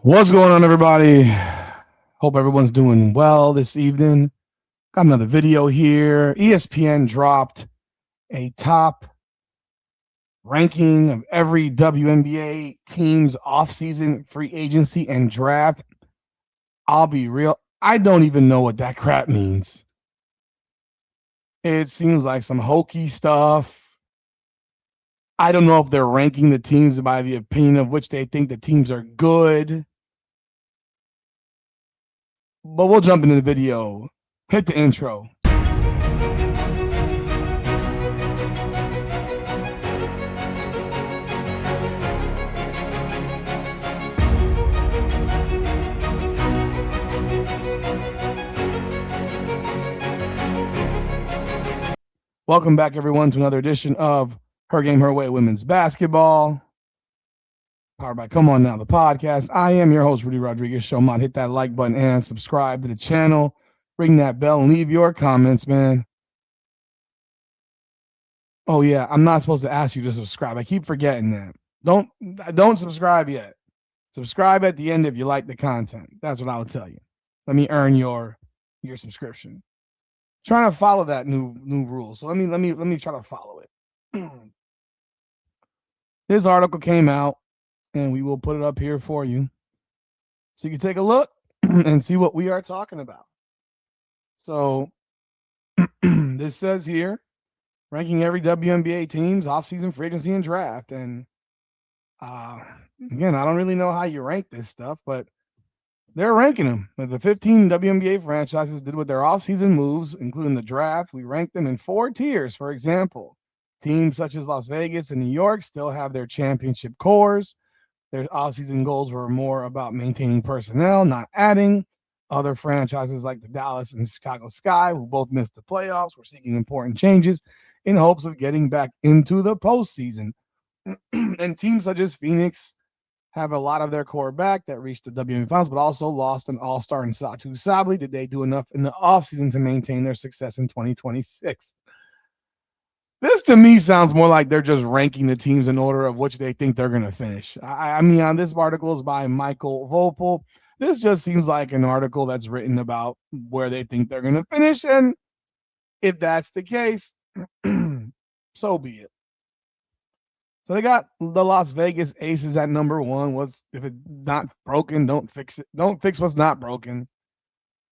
What's going on, everybody? Hope everyone's doing well this evening. Got another video here. ESPN dropped a top ranking of every WNBA team's offseason free agency and draft. I'll be real, I don't even know what that crap means. It seems like some hokey stuff. I don't know if they're ranking the teams by the opinion of which they think the teams are good. But we'll jump into the video. Hit the intro. Welcome back, everyone, to another edition of Her Game, Her Way Women's Basketball, powered by Come On Now, the podcast. I am your host, Rudy Rodriguez. Show mod. Hit that like button and subscribe to the channel. Ring that bell and leave your comments, man. Oh yeah, I'm not supposed to ask you to subscribe. I keep forgetting that. Don't subscribe yet. Subscribe at the end if you like the content. That's what I would tell you. Let me earn your subscription. Trying to follow that new rule. So let me try to follow it. This article came out, and we will put it up here for you, so you can take a look and see what we are talking about. So this says here, ranking every WNBA team's offseason free agency and draft. And again, I don't really know how you rank this stuff, but they're ranking them. The 15 WNBA franchises did with their offseason moves, including the draft. We ranked them in 4 tiers. For example, teams such as Las Vegas and New York still have their championship cores. Their offseason goals were more about maintaining personnel, not adding. Other franchises like the Dallas and Chicago Sky, who both missed the playoffs, were seeking important changes in hopes of getting back into the postseason. And teams such as Phoenix have a lot of their core back that reached the WNBA Finals, but also lost an all-star in Satu Sabli. Did they do enough in the offseason to maintain their success in 2026? This to me sounds more like they're just ranking the teams in order of which they think they're going to finish. I mean, on this article is by Michael Vopel. This just seems like an article that's written about where they think they're going to finish. And if that's the case, so be it. So they got the Las Vegas Aces at number 1. If it's not broken, don't fix it. Don't fix what's not broken.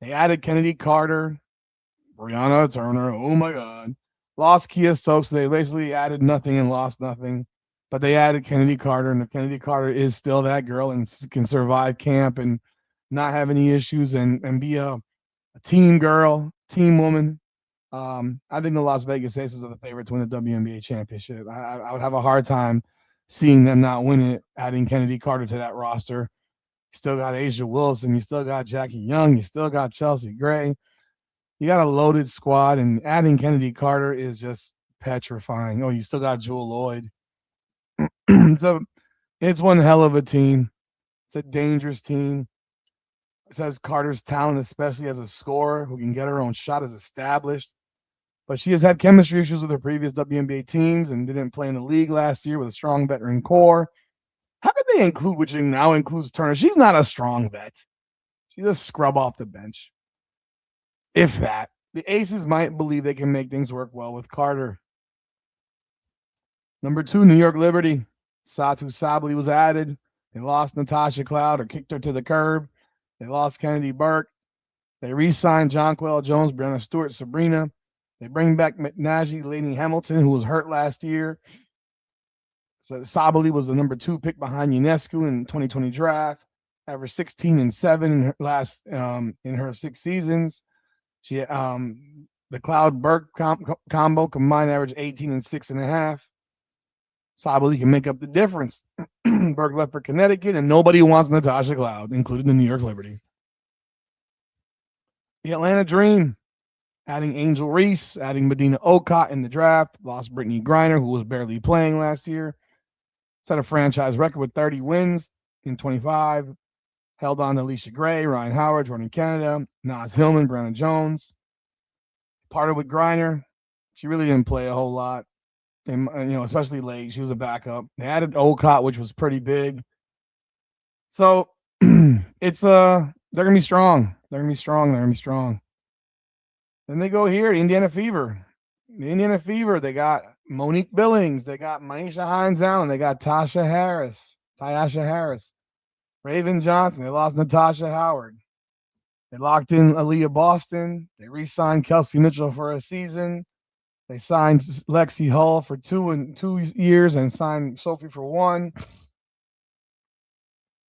They added Kennedy Carter, Brianna Turner. Oh my God. Lost Kia Stokes. So they basically added nothing and lost nothing. But they added Kennedy Carter, and if Kennedy Carter is still that girl and can survive camp and not have any issues and be a team girl, team woman, I think the Las Vegas Aces are the favorite to win the WNBA championship. I would have a hard time seeing them not win it, adding Kennedy Carter to that roster. You still got Asia Wilson. You still got Jackie Young. You still got Chelsea Gray. You got a loaded squad, and adding Kennedy Carter is just petrifying. Oh, you still got Jewel Lloyd. So it's one hell of a team. It's a dangerous team. It says Carter's talent, especially as a scorer who can get her own shot, is established. But she has had chemistry issues with her previous WNBA teams and didn't play in the league last year with a strong veteran core. How could they include, which now includes Turner? She's not a strong vet. She's a scrub off the bench. If that. The Aces might believe they can make things work well with Carter. Number 2, New York Liberty. Satu Sabli was added. They lost Natasha Cloud or kicked her to the curb. They lost Kennedy Burke. They re-signed Jonquel Jones, Brianna Stewart, Sabrina. They bring back McNaji, Lainey Hamilton, who was hurt last year. So Sabali was the number 2 pick behind Ionescu in 2020 draft. Averaged 16 and 7 in her 6 seasons. She the Cloud Burke combo combined average 18 and 6.5. Sabali can make up the difference. Burke left for Connecticut, and nobody wants Natasha Cloud, including the New York Liberty. The Atlanta Dream, adding Angel Reese, adding Medina Okot in the draft, lost Brittany Griner, who was barely playing last year, set a franchise record with 30 wins in 25, held on to Alicia Gray, Ryan Howard, Jordan Canada, Naz Hillman, Brandon Jones. Parted with Griner. She really didn't play a whole lot, and especially late. She was a backup. They added Okot, which was pretty big. So it's they're gonna be strong. They're gonna be strong. They're gonna be strong. Then they go here, Indiana Fever. The Indiana Fever, they got Monique Billings, they got Maisha Hines Allen, they got Tyasha Harris, Raven Johnson, they lost Natasha Howard. They locked in Aaliyah Boston. They re-signed Kelsey Mitchell for a season. They signed Lexi Hull for 2 years and signed Sophie for 1.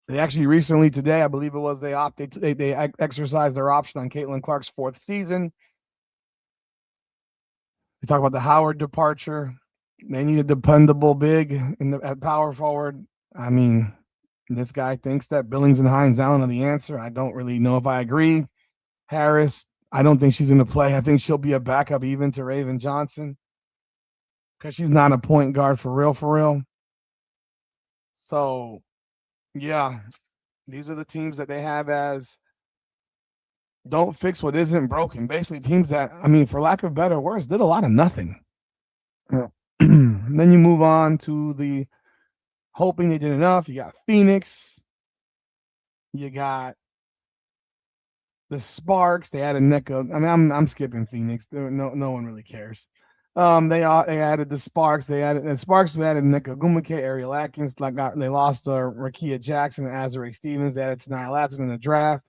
They actually recently today, I believe it was, they exercised their option on Caitlin Clark's 4th season. They talk about the Howard departure. They need a dependable big at power forward. I mean, this guy thinks that Billings and Hines Allen are the answer. I don't really know if I agree. Harris, I don't think she's going to play. I think she'll be a backup even to Raven Johnson because she's not a point guard for real, for real. So, yeah, these are the teams that they have as don't fix what isn't broken. Basically, teams that, I mean, for lack of better words, did a lot of nothing. Then you move on to the hoping they did enough. You got Phoenix. You got the Sparks. They added Nika. I mean, I'm skipping Phoenix. No one really cares. They added the Sparks. They added Nika Gumake, Ariel Atkins. They lost Rakia Jackson and Azare Stevens. They added Tanaya Latson in the draft.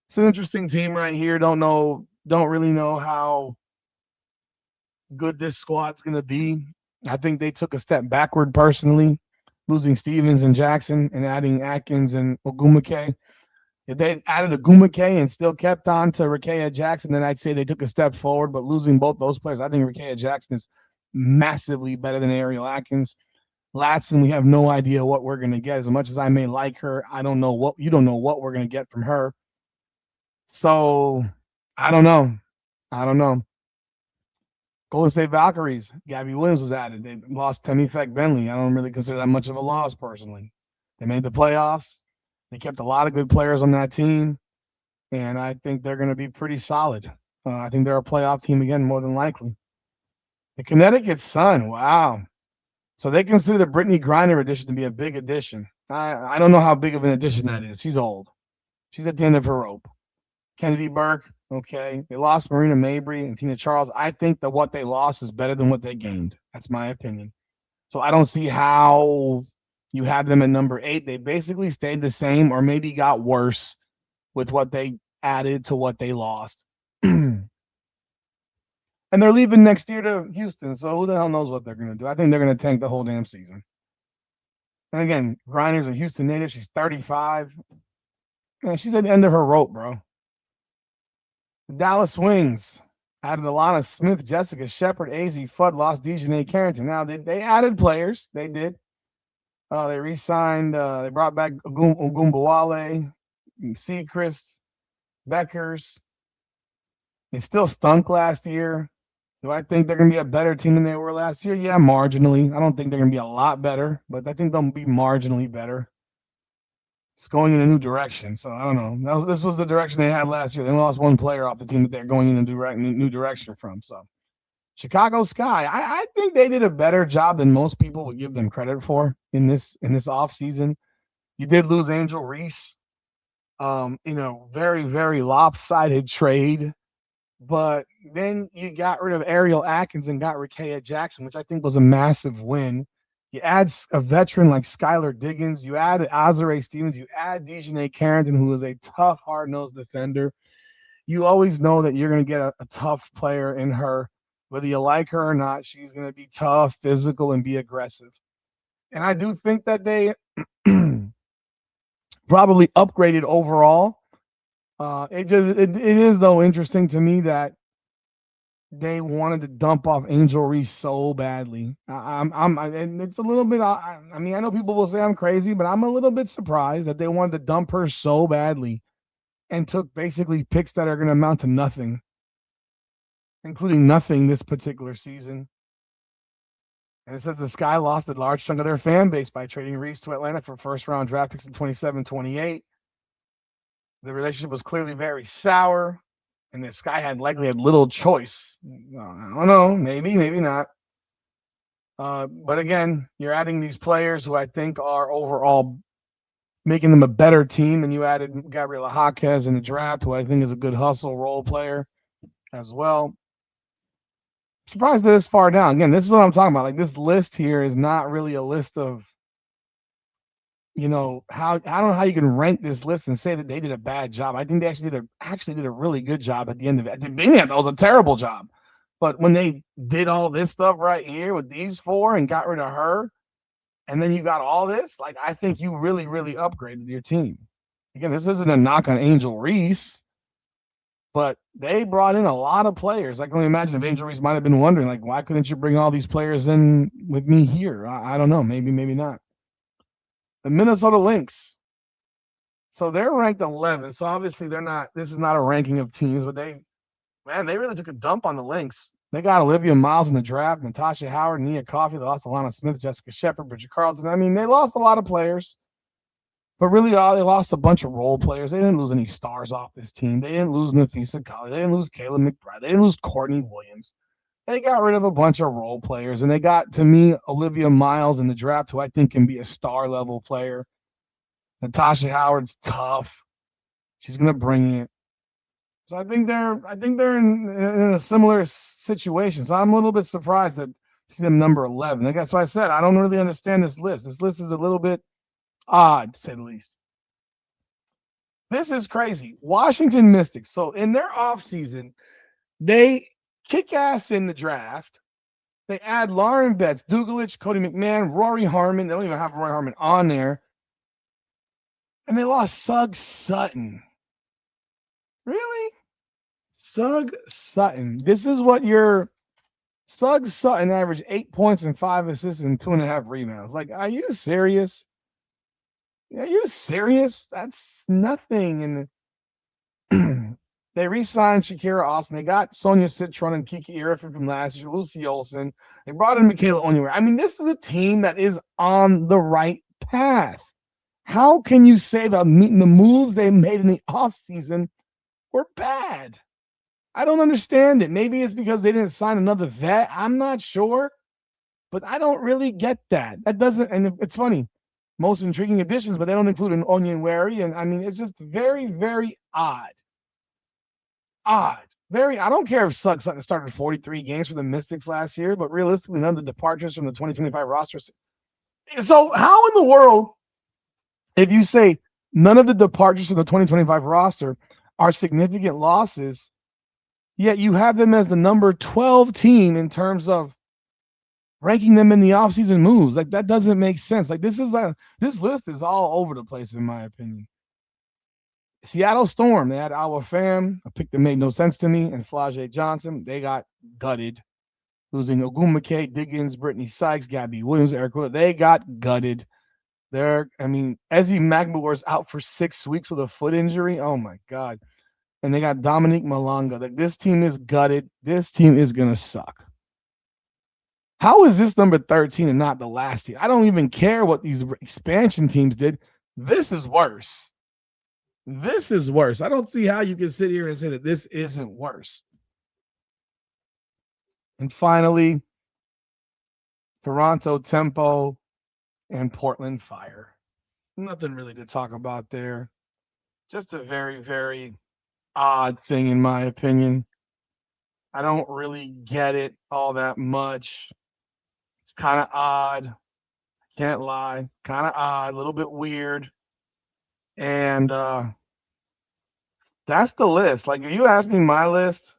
It's an interesting team right here. Don't really know how good this squad's gonna be. I think they took a step backward personally, losing Stevens and Jackson and adding Atkins and Ogumake. If they added Ogumake and still kept on to Rakia Jackson, then I'd say they took a step forward. But losing both those players, I think Rakia Jackson is massively better than Ariel Atkins. Latson, we have no idea what we're gonna get. As much as I may like her, I don't know what you don't know what we're gonna get from her. So I don't know. Golden State Valkyries, Gabby Williams was added. They lost Temi Feck Bentley. I don't really consider that much of a loss personally. They made the playoffs. They kept a lot of good players on that team, and I think they're going to be pretty solid. I think they're a playoff team again, more than likely. The Connecticut Sun, wow. So they consider the Brittany Griner addition to be a big addition. I don't know how big of an addition that is. She's old. She's at the end of her rope. Kennedy Burke, okay. They lost Marina Mabry and Tina Charles. I think that what they lost is better than what they gained. That's my opinion. So I don't see how you have them at number 8. They basically stayed the same or maybe got worse with what they added to what they lost. And they're leaving next year to Houston, so who the hell knows what they're going to do. I think they're going to tank the whole damn season. And again, Griner's a Houston native. She's 35. Man, she's at the end of her rope, bro. The Dallas Wings added Alana Smith, Jessica Shepard, AZ Fudd, lost Dejanay Carrington. Now, they added players. They did. They re-signed. They brought back Ogumbawale, Seacrest, Beckers. They still stunk last year. Do I think they're going to be a better team than they were last year? Yeah, marginally. I don't think they're going to be a lot better, but I think they'll be marginally better. It's going in a new direction, so I don't know. This was the direction they had last year. They lost one player off the team that they're going in a new direction from. So, Chicago Sky, I think they did a better job than most people would give them credit for in this offseason. You did lose Angel Reese, very, very lopsided trade. But then you got rid of Ariel Atkins and got Rakia Jackson, which I think was a massive win. You add a veteran like Skylar Diggins. You add Azare Stevens. You add Dejanay Carrington, who is a tough, hard-nosed defender. You always know that you're going to get a tough player in her. Whether you like her or not, she's going to be tough, physical, and be aggressive. And I do think that they probably upgraded overall. It is, though, interesting to me that they wanted to dump off Angel Reese so badly. And it's a little bit. I mean, I know people will say I'm crazy, but I'm a little bit surprised that they wanted to dump her so badly, and took basically picks that are going to amount to nothing, including nothing this particular season. And it says the Sky lost a large chunk of their fan base by trading Reese to Atlanta for first-round draft picks in 27, 28. The relationship was clearly very sour. And this guy likely had little choice. I don't know, maybe not. But again, you're adding these players who I think are overall making them a better team. And you added Gabriela Jaquez in the draft, who I think is a good hustle role player as well. Surprised they're this far down. Again, this is what I'm talking about. Like, this list here is not really a list of, how I don't know how you can rank this list and say that they did a bad job. I think they actually did a really good job at the end of it. At the beginning, that was a terrible job. But when they did all this stuff right here with these four and got rid of her, and then you got all this, like, I think you really, really upgraded your team. Again, this isn't a knock on Angel Reese, but they brought in a lot of players. I can only imagine if Angel Reese might have been wondering, like, why couldn't you bring all these players in with me here? I don't know. Maybe not. The Minnesota Lynx. So they're ranked 11th. So obviously this is not a ranking of teams, but they really took a dump on the Lynx. They got Olivia Miles in the draft, Natasha Howard, Nia Coffey. They lost Alana Smith, Jessica Shepard, Bridget Carlton. I mean, they lost a lot of players, but really they lost a bunch of role players. They didn't lose any stars off this team. They didn't lose Nafisa Colley. They didn't lose Kayla McBride. They didn't lose Courtney Williams. They got rid of a bunch of role players, and they got, to me, Olivia Miles in the draft, who I think can be a star-level player. Natasha Howard's tough. She's going to bring it. So I think they're in a similar situation. So I'm a little bit surprised to see them number 11. Like, that's why I said I don't really understand this list. This list is a little bit odd, to say the least. This is crazy. Washington Mystics. So in their offseason, they kick ass in the draft. They add Lauren Betts, Dugalich, Cody McMahon, Rory Harmon. They don't even have Rory Harmon on there. And they lost Sug Sutton. Really? Sug Sutton. This is what your Sug Sutton averaged 8 points and 5 assists and 2.5 rebounds. Like, are you serious? Are you serious? That's nothing. And they re-signed Shakira Austin. They got Sonia Citron and Kiki Irifin from last year, Lucy Olsen. They brought in Michaela Onyewer. I mean, this is a team that is on the right path. How can you say the moves they made in the offseason were bad? I don't understand it. Maybe it's because they didn't sign another vet. I'm not sure. But I don't really get that. That doesn't, and it's funny, most intriguing additions, but they don't include an Onyenwere. And I mean, it's just very, very odd. Odd. Very, I don't care if Suggs Sutton started 43 games for the Mystics last year, but realistically, none of the departures from the 2025 roster. So how in the world, if you say none of the departures from the 2025 roster are significant losses, yet you have them as the number 12 team in terms of ranking them in the offseason moves? Like, that doesn't make sense. Like, this list is all over the place, in my opinion. Seattle Storm, they had Awa Pham, a pick that made no sense to me, and Flau'jae Johnson. They got gutted, losing Ogwumike, Diggins, Brittany Sykes, Gabby Williams, Eric Will. They got gutted. Ezzy Magbuar's out for 6 weeks with a foot injury. Oh, my God. And they got Dominique Malanga. Like, this team is gutted. This team is going to suck. How is this number 13 and not the last team? I don't even care what these expansion teams did. This is worse. This is worse. I don't see how you can sit here and say that this isn't worse. And finally, Toronto Tempo and Portland Fire. Nothing really to talk about there. Just a very, very odd thing, in my opinion. I don't really get it all that much. It's kind of odd. Can't lie. Kind of odd. A little bit weird. And that's the list. Like, if you ask me my list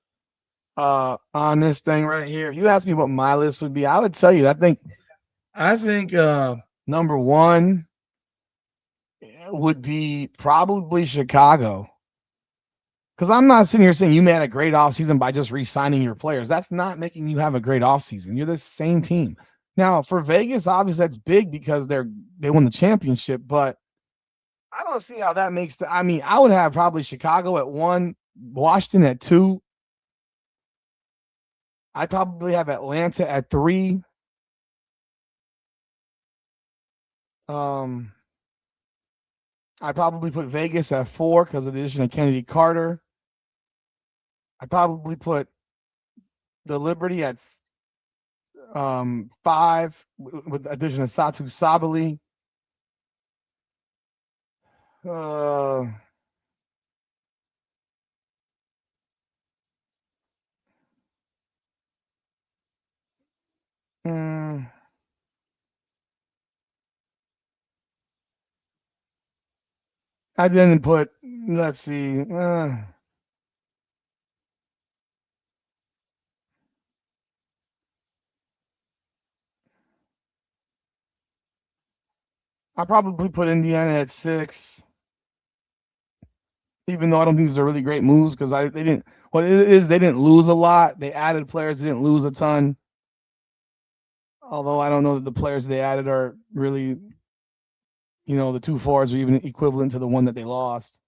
on this thing right here, if you ask me what my list would be, I would tell you, I think number one would be probably Chicago. Because I'm not sitting here saying you made a great offseason by just re-signing your players. That's not making you have a great offseason. You're the same team. Now, for Vegas, obviously that's big because they won the championship, but I don't see how that makes I would have probably Chicago at 1, Washington at 2. I'd probably have Atlanta at 3. I'd probably put Vegas at 4 because of the addition of Kennedy Carter. I'd probably put the Liberty at 5 with the addition of Satu Sabali. Uh, mm, I didn't put. Let's see. I probably put Indiana at 6, even though I don't think these are really great moves because they didn't. What it is, they didn't lose a lot. They added players, they didn't lose a ton. Although I don't know that the players they added are really, the two forwards are even equivalent to the one that they lost.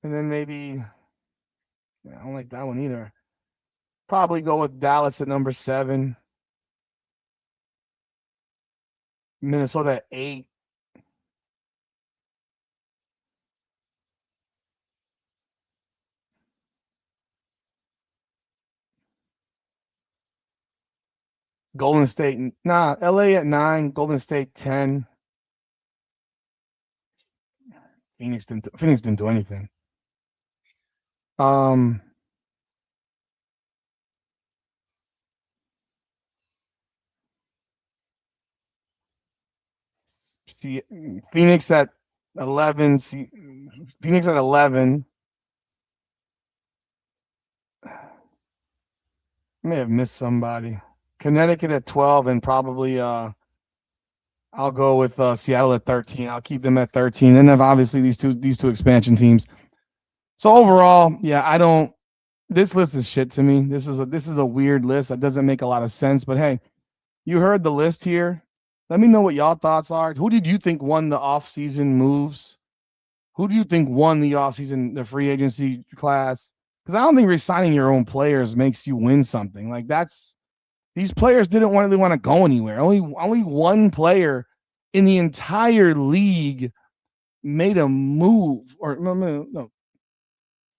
And then maybe I don't like that one either. Probably go with Dallas at number 7, Minnesota at 8. Golden State, LA at 9, Golden State 10. Phoenix didn't do anything. Um, see, Phoenix at 11. See, Phoenix at 11. I may have missed somebody. Connecticut at 12, and probably I'll go with Seattle at 13. I'll keep them at 13. Then have obviously these two expansion teams. So overall, yeah, I don't. This list is shit to me. This is a weird list that doesn't make a lot of sense. But hey, you heard the list here. Let me know what y'all thoughts are. Who did you think won the offseason moves? Who do you think won the offseason, the free agency class? Because I don't think resigning your own players makes you win something. Like these players didn't really want to go anywhere. Only one player in the entire league made a move, or no,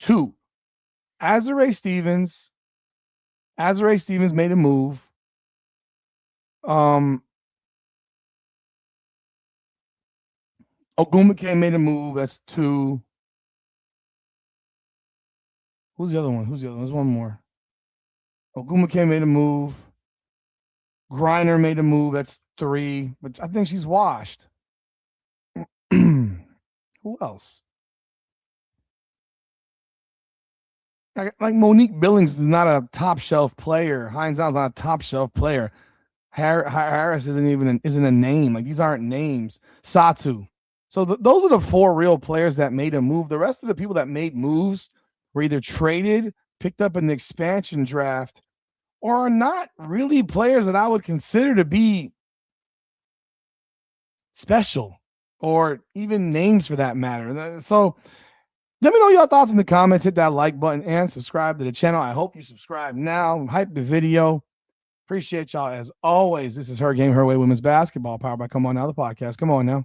two. Azare Stevens. Azare Stevens made a move. Um, Ogumake made a move. That's 2. Who's the other one? There's one more. Ogumake made a move. Griner made a move. That's 3. But I think she's washed. Who else? Like Monique Billings is not a top shelf player. Hines Allen's not a top shelf player. Harris isn't a name. Like these aren't names. Satu. So those are the 4 real players that made a move. The rest of the people that made moves were either traded, picked up in the expansion draft, or are not really players that I would consider to be special or even names for that matter. So let me know your thoughts in the comments. Hit that like button and subscribe to the channel. I hope you subscribe now. Hype the video. Appreciate y'all as always. This is Her Game, Her Way Women's Basketball, powered by Come On Now, the podcast. Come on now.